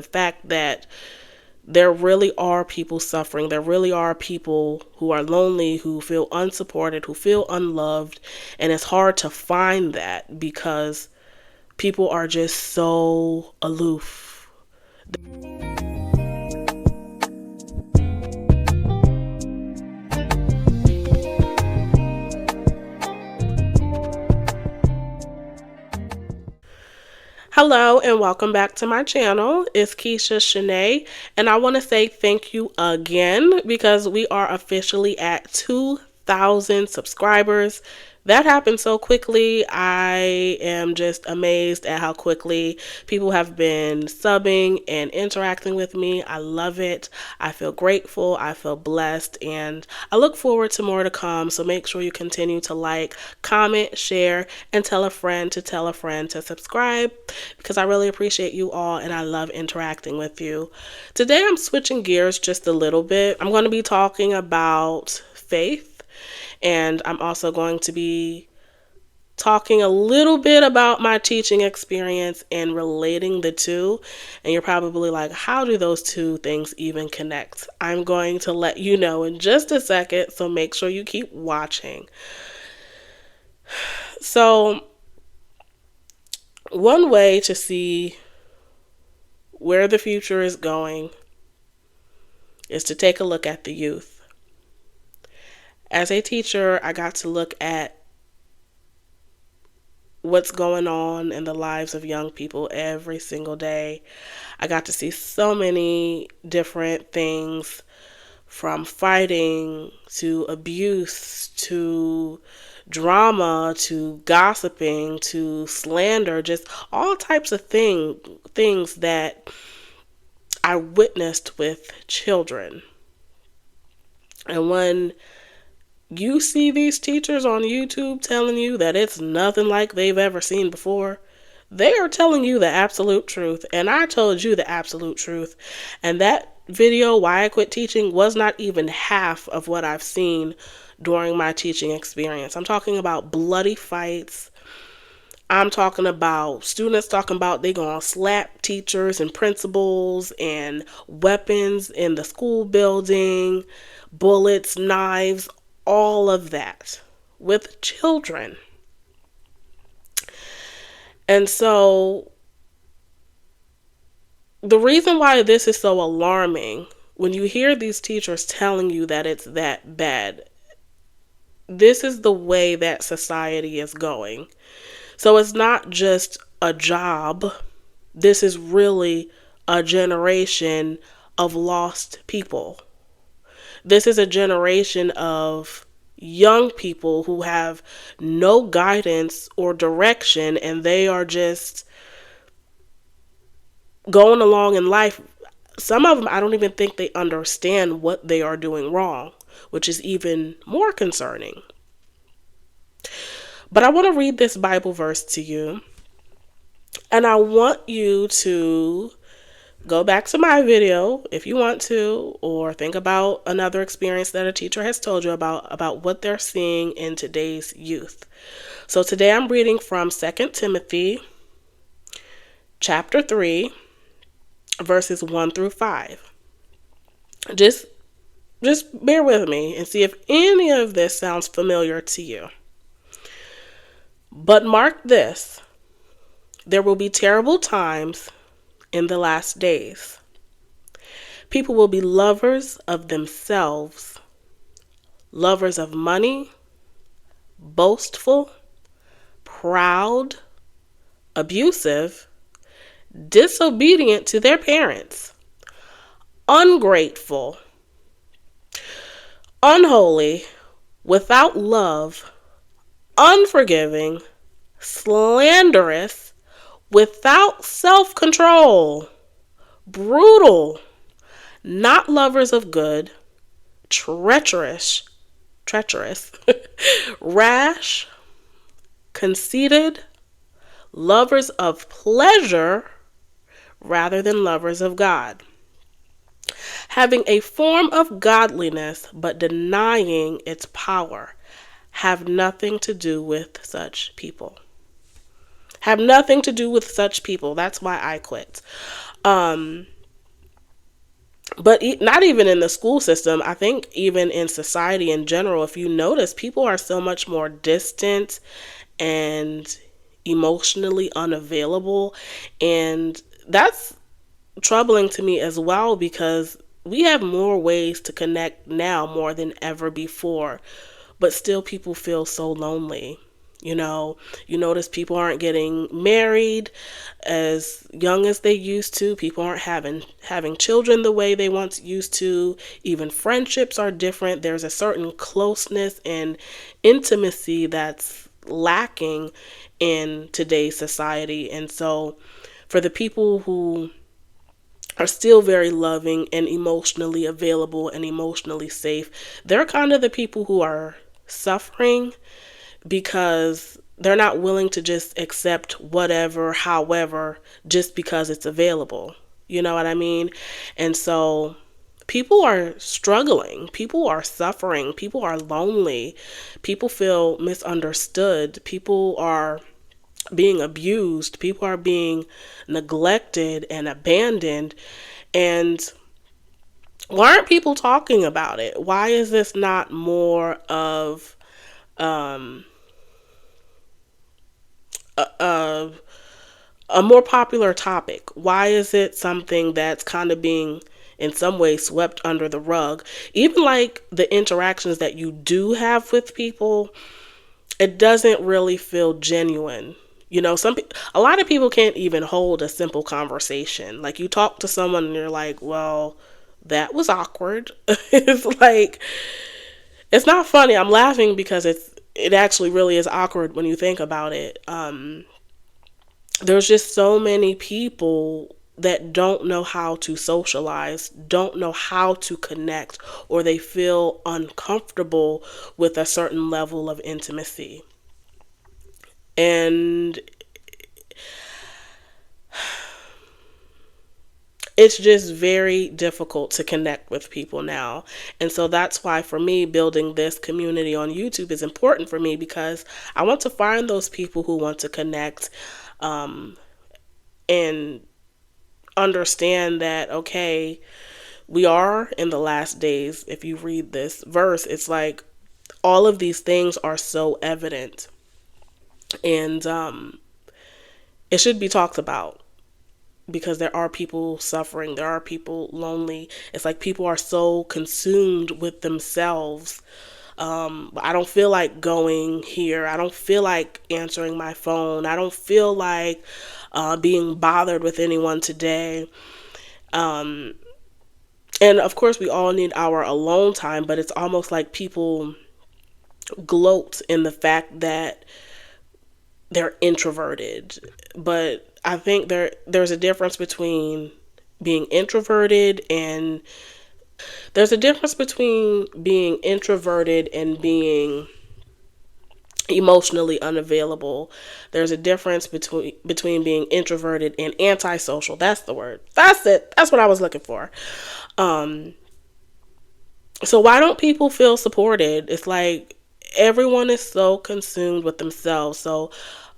The fact that there really are people suffering, there really are people who are lonely, who feel unsupported, who feel unloved, and it's hard to find that because people are just so aloof. Hello and welcome back to my channel. It's Keisha Shanae, and I want to say thank you again because we are officially at 2,000 subscribers. That happened so quickly. I am just amazed at how quickly people have been subbing and interacting with me. I love it. I feel grateful. I feel blessed, and I look forward to more to come. So make sure you continue to like, comment, share, and tell a friend to tell a friend to subscribe because I really appreciate you all and I love interacting with you. Today I'm switching gears just a little bit. I'm going to be talking about faith, and I'm also going to be talking a little bit about my teaching experience and relating the two. And you're probably like, how do those two things even connect? I'm going to let you know in just a second, so make sure you keep watching. So, one way to see where the future is going is to take a look at the youth. As a teacher, I got to look at what's going on in the lives of young people every single day. I got to see so many different things, from fighting to abuse to drama to gossiping to slander, just all types of things that I witnessed with children. And when you see these teachers on YouTube telling you that it's nothing like they've ever seen before, they are telling you the absolute truth. And I told you the absolute truth. And that video, Why I Quit Teaching, was not even half of what I've seen during my teaching experience. I'm talking about bloody fights. I'm talking about students talking about they gonna slap teachers and principals, and weapons in the school building, bullets, knives, all of that with children. And so the reason why this is so alarming, when you hear these teachers telling you that it's that bad, this is the way that society is going. So it's not just a job. This is really a generation of lost people. This is a generation of young people who have no guidance or direction, and they are just going along in life. Some of them, I don't even think they understand what they are doing wrong, which is even more concerning. But I want to read this Bible verse to you, and I want you to go back to my video if you want to, or think about another experience that a teacher has told you about what they're seeing in today's youth. So today I'm reading from 2 Timothy chapter 3, verses 1 through 5. Just bear with me and see if any of this sounds familiar to you. But mark this, there will be terrible times in the last days. People will be lovers of themselves, lovers of money, boastful, proud, abusive, disobedient to their parents, ungrateful, unholy, without love, unforgiving, slanderous, without self-control, brutal, not lovers of good, treacherous, rash, conceited, lovers of pleasure rather than lovers of God, having a form of godliness but denying its power. Have nothing to do with such people. Have nothing to do with such people. That's why I quit. Um, but not even in the school system. I think even in society in general, if you notice, people are so much more distant and emotionally unavailable. And that's troubling to me as well, because we have more ways to connect now more than ever before, but still people feel so lonely. You notice people aren't getting married as young as they used to. People aren't having children the way they once used to. Even friendships are different. There's a certain closeness and intimacy that's lacking in today's society. And so for the people who are still very loving and emotionally available and emotionally safe, they're kind of the people who are suffering, because they're not willing to just accept whatever, however, just because it's available. You know what I mean? And so people are struggling, people are suffering, people are lonely, people feel misunderstood, people are being abused, people are being neglected and abandoned. And why aren't people talking about it? Why is this not more of um, a, a more popular topic? Why is it something that's kind of being in some way swept under the rug? Even like the interactions that you do have with people, it doesn't really feel genuine. A lot of people can't even hold a simple conversation. Like, you talk to someone and you're like, well, that was awkward. It's like, it's not funny. I'm laughing because it actually really is awkward when you think about it. There's just so many people that don't know how to socialize, don't know how to connect, or they feel uncomfortable with a certain level of intimacy. And it's just very difficult to connect with people now. And so that's why, for me, building this community on YouTube is important for me, because I want to find those people who want to connect, and understand that, okay, we are in the last days. If you read this verse, it's like all of these things are so evident, and it should be talked about, because there are people suffering, there are people lonely. It's like people are so consumed with themselves. I don't feel like going here. I don't feel like answering my phone. I don't feel like being bothered with anyone today. Um, and of course, we all need our alone time, but it's almost like people gloat in the fact that they're introverted. But I think there's a difference between being introverted and there's a difference between being introverted and being emotionally unavailable. There's a difference between being introverted and antisocial. That's the word. That's it. That's what I was looking for. Um so why don't people feel supported? It's like everyone is so consumed with themselves. So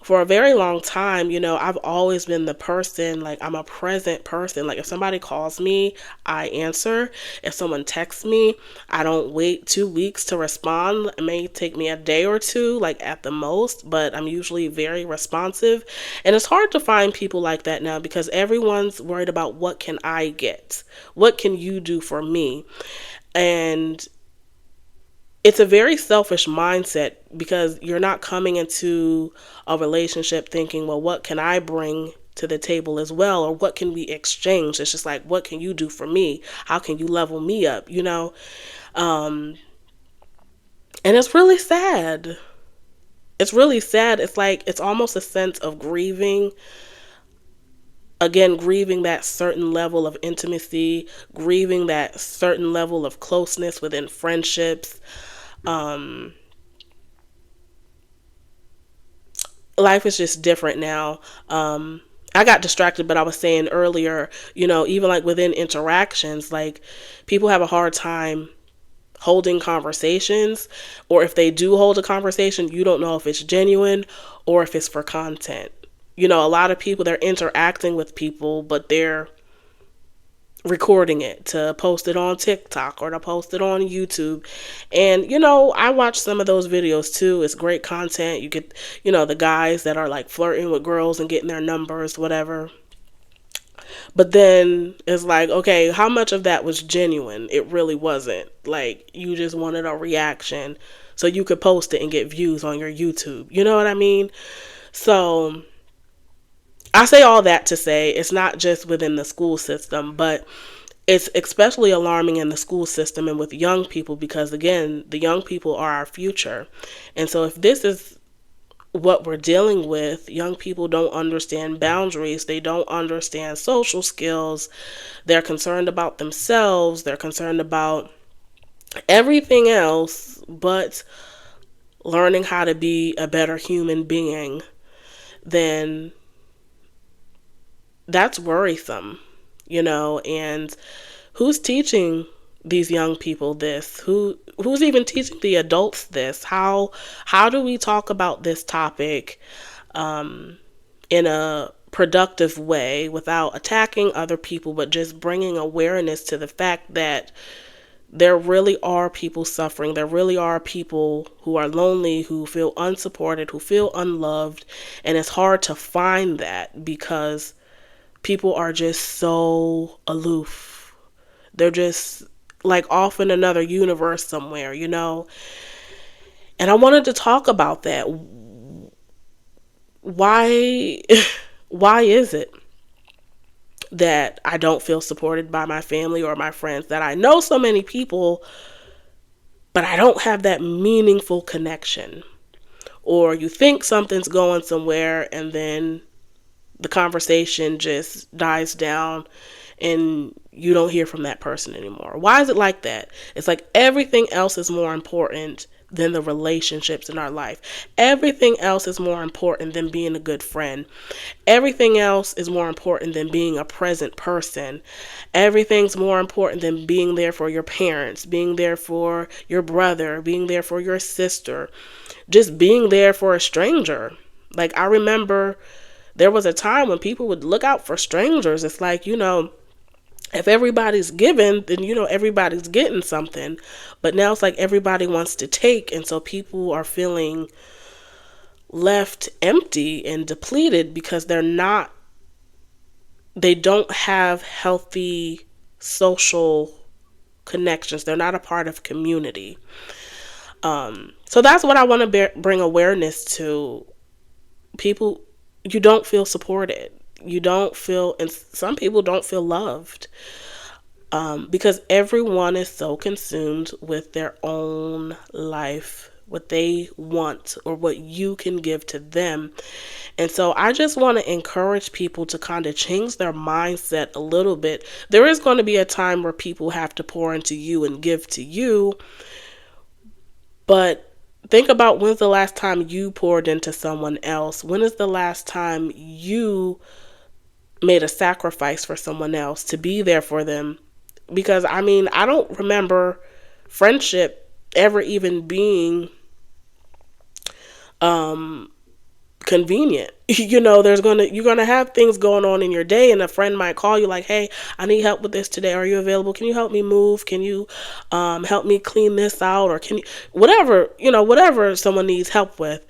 for a very long time, I've always been the person, like, I'm a present person. Like, if somebody calls me, I answer. If someone texts me, I don't wait 2 weeks to respond. It may take me a day or two, like, at the most, but I'm usually very responsive. And it's hard to find people like that now, because everyone's worried about, what can I get? What can you do for me? And it's a very selfish mindset, because you're not coming into a relationship thinking, well, what can I bring to the table as well? Or what can we exchange? It's just like, what can you do for me? How can you level me up? Um, and it's really sad. It's really sad. It's like, it's almost a sense of grieving. Again, grieving that certain level of intimacy, grieving that certain level of closeness within friendships. Um, Life is just different now. I got distracted, but I was saying earlier, even like within interactions, like, people have a hard time holding conversations, or if they do hold a conversation, you don't know if it's genuine or if it's for content. A lot of people, they're interacting with people, but they're recording it to post it on TikTok or to post it on YouTube. And, I watch some of those videos too. It's great content. You get, the guys that are like flirting with girls and getting their numbers, whatever. But then it's like, okay, how much of that was genuine? It really wasn't. Like, you just wanted a reaction so you could post it and get views on your YouTube. You know what I mean? So I say all that to say it's not just within the school system, but it's especially alarming in the school system and with young people because, again, the young people are our future. And so if this is what we're dealing with, young people don't understand boundaries, they don't understand social skills, they're concerned about themselves, they're concerned about everything else but learning how to be a better human being, then that's worrisome, and who's teaching these young people this? Who's even teaching the adults this? How do we talk about this topic in a productive way without attacking other people, but just bringing awareness to the fact that there really are people suffering. There really are people who are lonely, who feel unsupported, who feel unloved, and it's hard to find that because people are just so aloof. They're just like off in another universe somewhere, And I wanted to talk about that. Why why is it that I don't feel supported by my family or my friends, that I know so many people, but I don't have that meaningful connection? Or you think something's going somewhere and then the conversation just dies down and you don't hear from that person anymore. Why is it like that? It's like everything else is more important than the relationships in our life. Everything else is more important than being a good friend. Everything else is more important than being a present person. Everything's more important than being there for your parents, being there for your brother, being there for your sister, just being there for a stranger. Like, I remember there was a time when people would look out for strangers. It's like, if everybody's giving, then, everybody's getting something. But now it's like everybody wants to take. And so people are feeling left empty and depleted because they don't have healthy social connections. They're not a part of community. So that's what I want to bring awareness to. People, you don't feel supported. You don't feel, and some people don't feel loved, because everyone is so consumed with their own life, what they want or what you can give to them. And so I just want to encourage people to kind of change their mindset a little bit. There is going to be a time where people have to pour into you and give to you, but think about, when's the last time you poured into someone else? When is the last time you made a sacrifice for someone else to be there for them? Because I don't remember friendship ever even being convenient. You're gonna have things going on in your day, and a friend might call you like, hey, I need help with this today, are you available? Can you help me move? Can you help me clean this out? Or can you, whatever someone needs help with.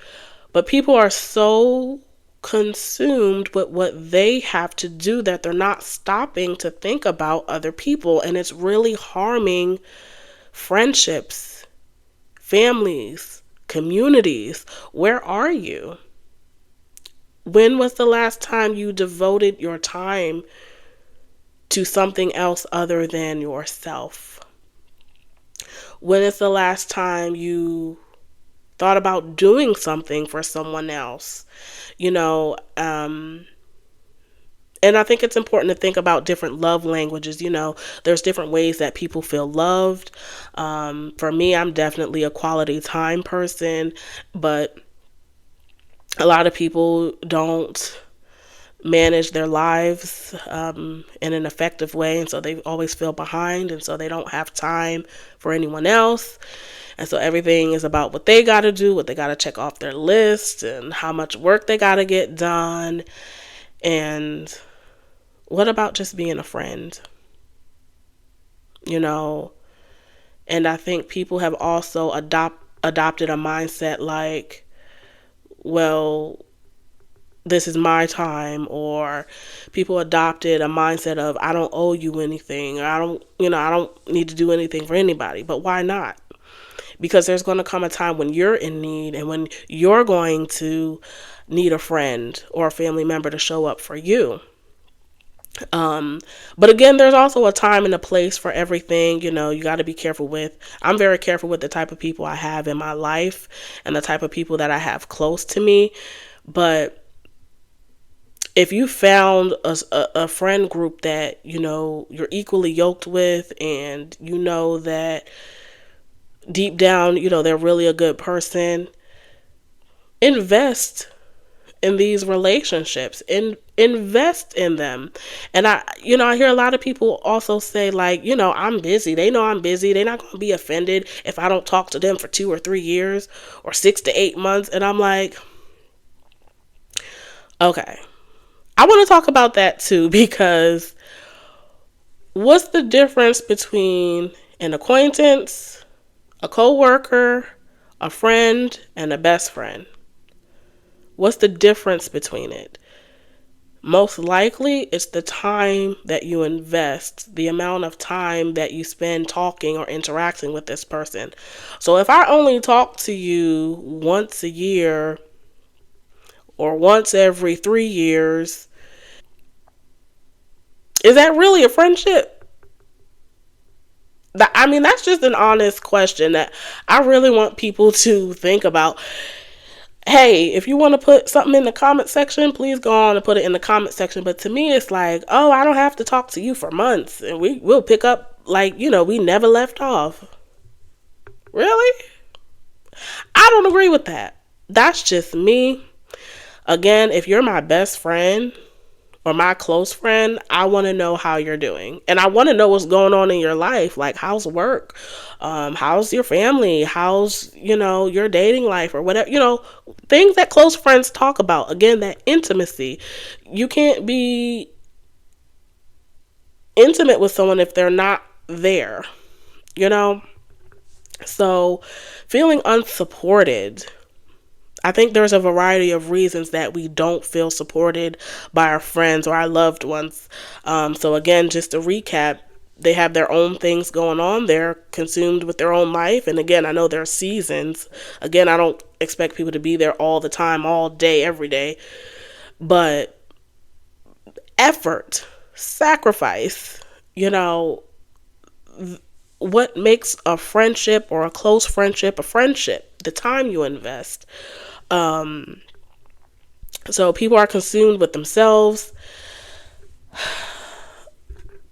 But people are so consumed with what they have to do that they're not stopping to think about other people, and it's really harming friendships, families, communities. Where are you? When was the last time you devoted your time to something else other than yourself? When is the last time you thought about doing something for someone else? And I think it's important to think about different love languages. There's different ways that people feel loved. For me, I'm definitely a quality time person, but a lot of people don't manage their lives in an effective way, and so they always feel behind, and so they don't have time for anyone else. And so everything is about what they got to do, what they got to check off their list, and how much work they got to get done. And what about just being a friend? you know. And I think people have also adopted a mindset like, well, this is my time, or people adopted a mindset of, I don't owe you anything, or I don't need to do anything for anybody. But why not? Because there's going to come a time when you're in need, and when you're going to need a friend or a family member to show up for you. But again, there's also a time and a place for everything. You got to be careful with. I'm very careful with the type of people I have in my life and the type of people that I have close to me. But if you found a friend group that, you're equally yoked with, and you know that deep down, they're really a good person, invest in these relationships and invest in them. And I hear a lot of people also say, like, I'm busy. They know I'm busy. They're not going to be offended if I don't talk to them for 2 or 3 years or 6 to 8 months. And I'm like, okay, I want to talk about that too, because what's the difference between an acquaintance, a coworker, a friend, and a best friend? What's the difference between it? Most likely, it's the time that you invest, the amount of time that you spend talking or interacting with this person. So if I only talk to you once a year or once every 3 years, is that really a friendship? That's just an honest question that I really want people to think about. Hey, if you want to put something in the comment section, please go on and put it in the comment section. But to me, it's like, oh, I don't have to talk to you for months, and we'll pick up like, we never left off. Really? I don't agree with that. That's just me. Again, if you're my best friend or my close friend, I want to know how you're doing. And I want to know what's going on in your life. Like, how's work? How's your family? How's, your dating life or whatever, things that close friends talk about. Again, that intimacy. You can't be intimate with someone if they're not there, So feeling unsupported, I think there's a variety of reasons that we don't feel supported by our friends or our loved ones. So again, just to recap, they have their own things going on. They're consumed with their own life. And again, I know there are seasons. Again, I don't expect people to be there all the time, all day, every day. But effort, sacrifice, what makes a friendship or a close friendship a friendship? The time you invest. So people are consumed with themselves.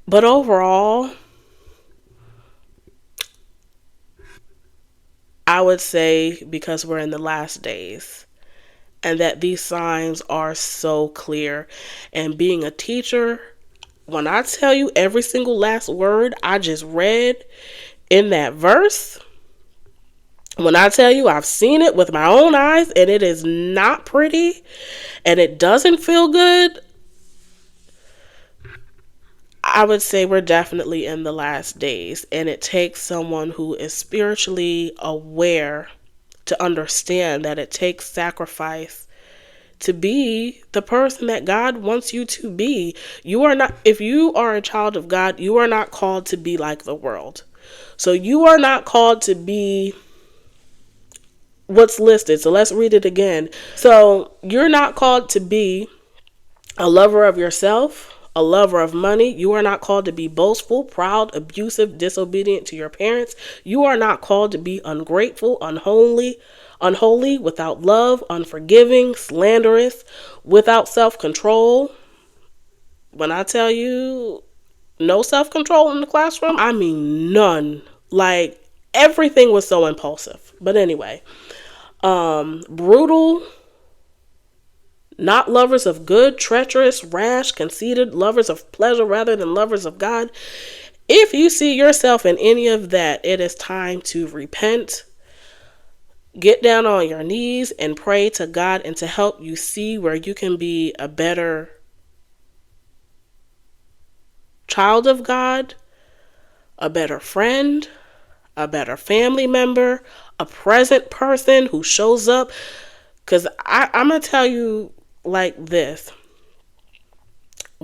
But overall, I would say, because we're in the last days and that these signs are so clear. And being a teacher, when I tell you every single last word I just read in that verse, when I tell you I've seen it with my own eyes and it is not pretty and it doesn't feel good, I would say we're definitely in the last days. And it takes someone who is spiritually aware to understand that it takes sacrifice to be the person that God wants you to be. You are not, if you are a child of God, you are not called to be like the world. So you are not called to be what's listed. So let's read it again. So you're not called to be a lover of yourself, a lover of money. You are not called to be boastful, proud, abusive, disobedient to your parents. You are not called to be ungrateful, unholy, without love, unforgiving, slanderous, without self-control. When I tell you no self-control in the classroom, I mean none. Like, everything was so impulsive. But anyway, brutal, not lovers of good, treacherous, rash, conceited, lovers of pleasure rather than lovers of God. If you see yourself in any of that, it is time to repent. Get down on your knees and pray to God and to help you see where you can be a better child of God, a better friend, a better family member, a present person who shows up. Because I'm going to tell you like this: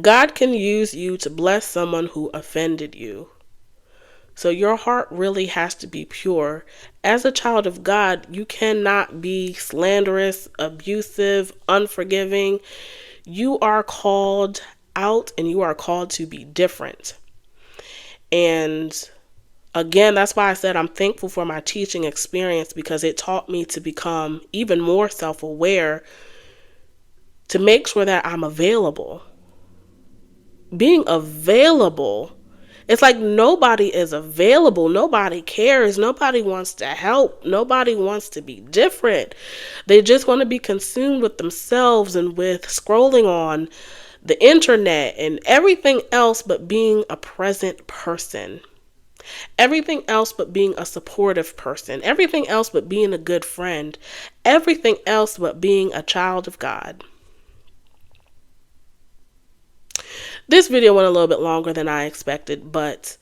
God can use you to bless someone who offended you. So your heart really has to be pure. As a child of God, you cannot be slanderous, abusive, unforgiving. You are called out and you are called to be different. And again, that's why I said I'm thankful for my teaching experience, because it taught me to become even more self-aware, to make sure that I'm available. Being available, it's like nobody is available. Nobody cares. Nobody wants to help. Nobody wants to be different. They just want to be consumed with themselves and with scrolling on the internet and everything else but being a present person. Everything else but being a supportive person. Everything else but being a good friend. Everything else but being a child of God. This video went a little bit longer than I expected, but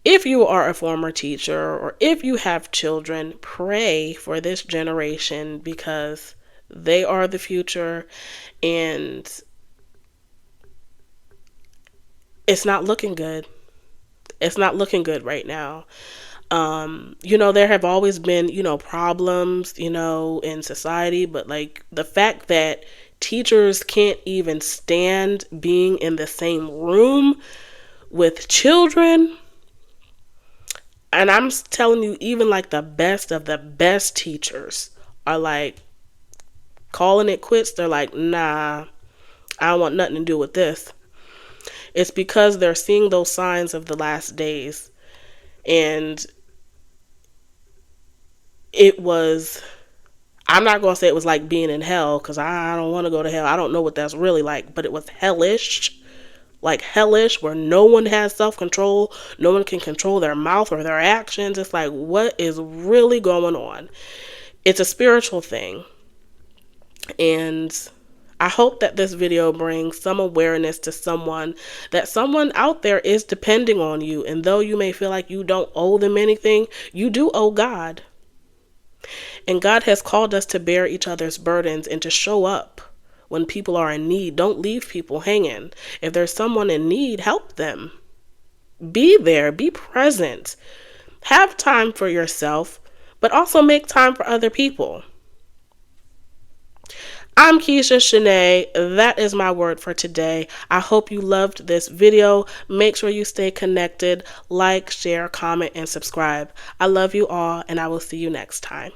if you are a former teacher or if you have children, pray for this generation, because they are the future and it's not looking good. It's not looking good right now. There have always been, problems, in society, but like the fact that teachers can't even stand being in the same room with children. And I'm telling you, even like the best of the best teachers are like calling it quits. They're like, nah, I don't want nothing to do with this. It's because they're seeing those signs of the last days. And I'm not going to say it was like being in hell, because I don't want to go to hell. I don't know what that's really like, but it was hellish. Like hellish, where no one has self-control. No one can control their mouth or their actions. It's like, what is really going on? It's a spiritual thing. And I hope that this video brings some awareness to someone, that someone out there is depending on you. And though you may feel like you don't owe them anything, you do owe God. And God has called us to bear each other's burdens and to show up when people are in need. Don't leave people hanging. If there's someone in need, help them. Be there, be present. Have time for yourself, but also make time for other people. I'm Keisha Shanae. That is my word for today. I hope you loved this video. Make sure you stay connected. Like, share, comment, and subscribe. I love you all, and I will see you next time.